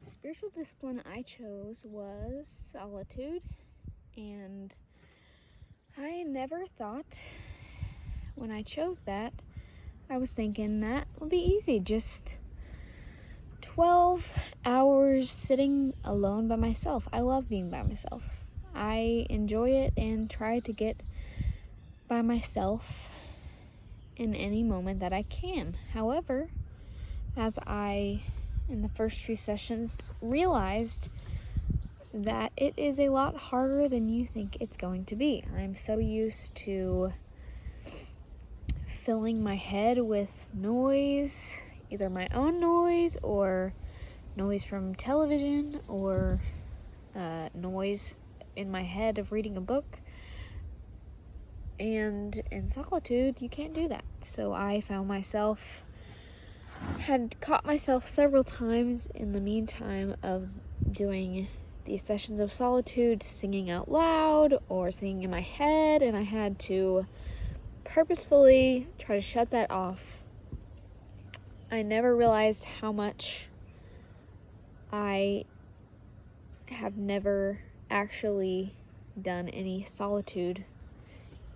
spiritual discipline I chose was solitude, and I never thought when I chose that, I was thinking that would be easy, just 12 hours sitting alone by myself. I love being by myself. I enjoy it and try to get by myself in any moment that I can. However, as I, in the first few sessions, realized that it is a lot harder than you think it's going to be. I'm so used to filling my head with noise, either my own noise or noise from television or noise in my head of reading a book. And in solitude, you can't do that. So I had caught myself several times in the meantime of doing these sessions of solitude, singing out loud or singing in my head, and I had to purposefully try to shut that off. I never realized how much I have never actually done any solitude,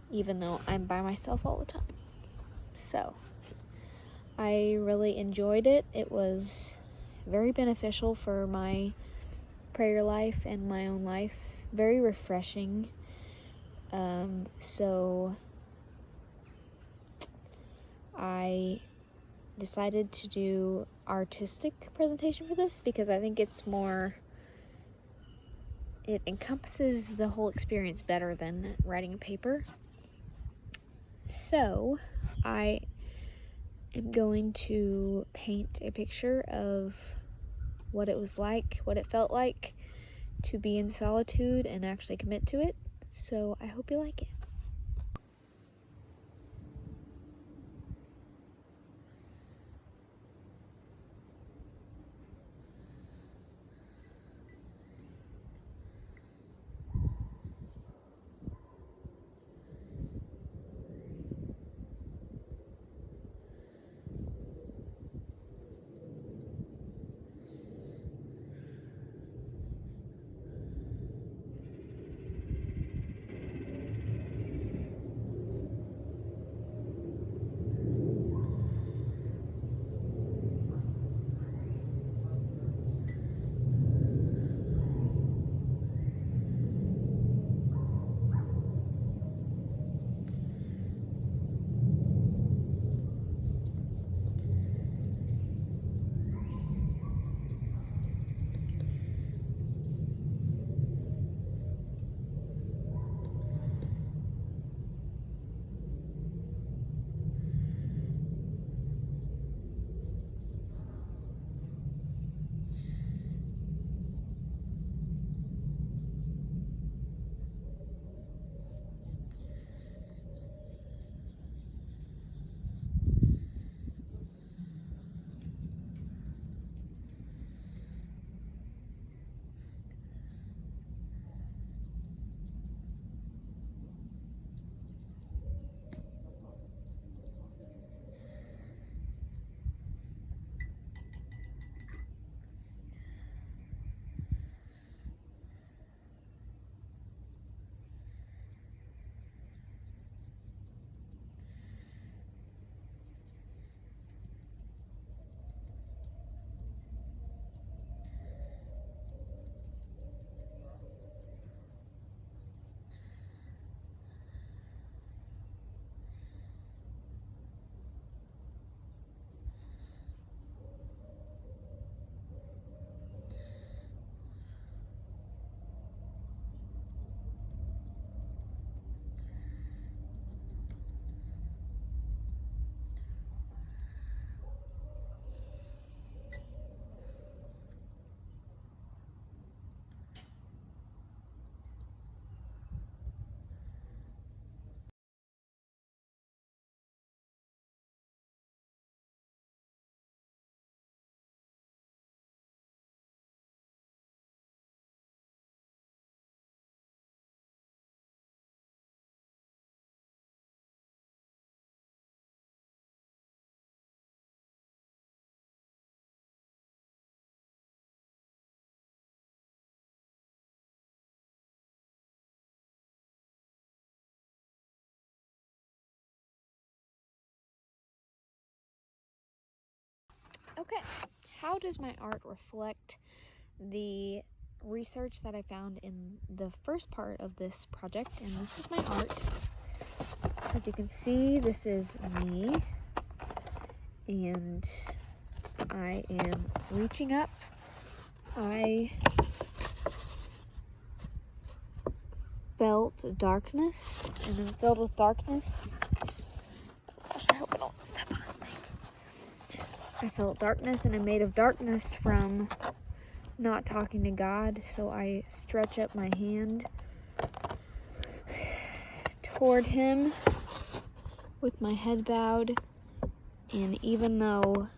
even though I'm by myself all the time. So, I really enjoyed it. It was very beneficial for my prayer life and my own life. Very refreshing. So I decided to do artistic presentation for this because I think it encompasses the whole experience better than writing a paper. So I am going to paint a picture of what it was like, what it felt like to be in solitude and actually commit to it. So I hope you like it. Okay, how does my art reflect the research that I found in the first part of this project? And this is my art. As you can see, this is me, and I am reaching up. I felt darkness, and I'm filled with darkness. Gosh, I hope I don't step on a snake. I felt darkness, and I'm made of darkness from not talking to God, so I stretch up my hand toward Him with my head bowed, and even though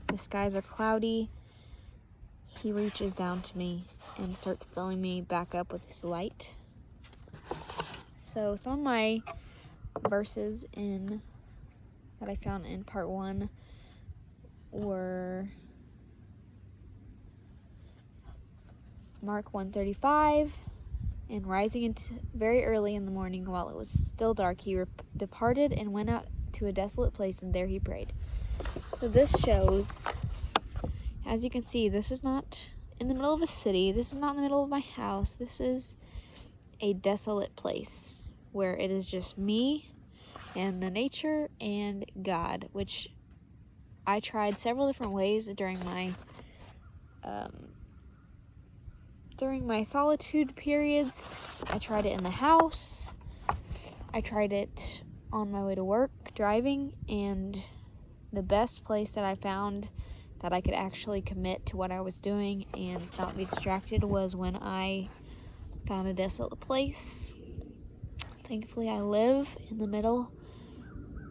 the skies are cloudy, He reaches down to me and starts filling me back up with His light. So some of my verses that I found in part 1 were Mark 1:35, and rising into very early in the morning while it was still dark, he departed and went out to a desolate place, and there he prayed. So this shows, as you can see, this is not in the middle of a city. This is not in the middle of my house. This is a desolate place where it is just me and the nature and God, which I tried several different ways during my solitude periods. I tried it in the house. I tried it on my way to work, driving, and the best place that I found that I could actually commit to what I was doing and not be distracted was when I found a desolate place. Thankfully, I live in the middle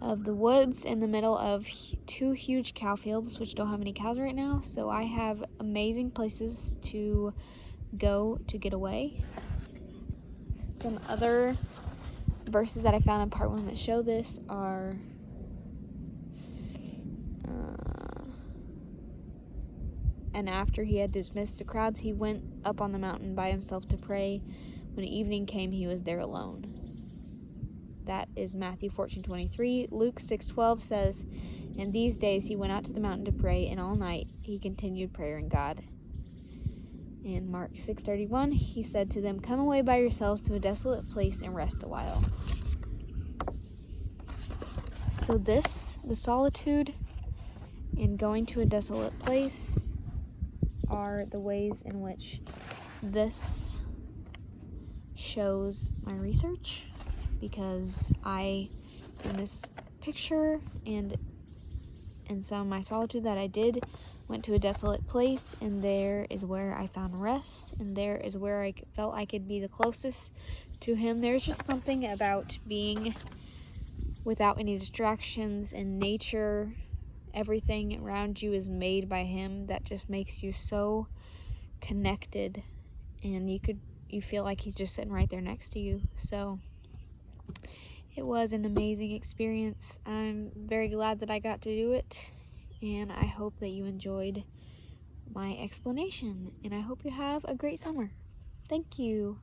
of the woods, in the middle of 2 huge cow fields, which don't have any cows right now, so I have amazing places to go to get away. Some other verses that I found in part 1 that show this are and after he had dismissed the crowds, he went up on the mountain by himself to pray. When evening came, he was there alone. That is Matthew 14:23. Luke 6:12 says, "And these days he went out to the mountain to pray, and all night he continued praying God." In Mark 6:31, he said to them, "Come away by yourselves to a desolate place and rest a while." So the solitude and going to a desolate place are the ways in which this shows my research, because I, in this picture and in some of my solitude that I did, went to a desolate place, and there is where I found rest, and there is where I felt I could be the closest to Him. There's just something about being without any distractions in nature. Everything around you is made by Him, that just makes you so connected, and you feel like He's just sitting right there next to you. So it was an amazing experience. I'm very glad that I got to do it, and I hope that you enjoyed my explanation, and I hope you have a great summer. Thank you.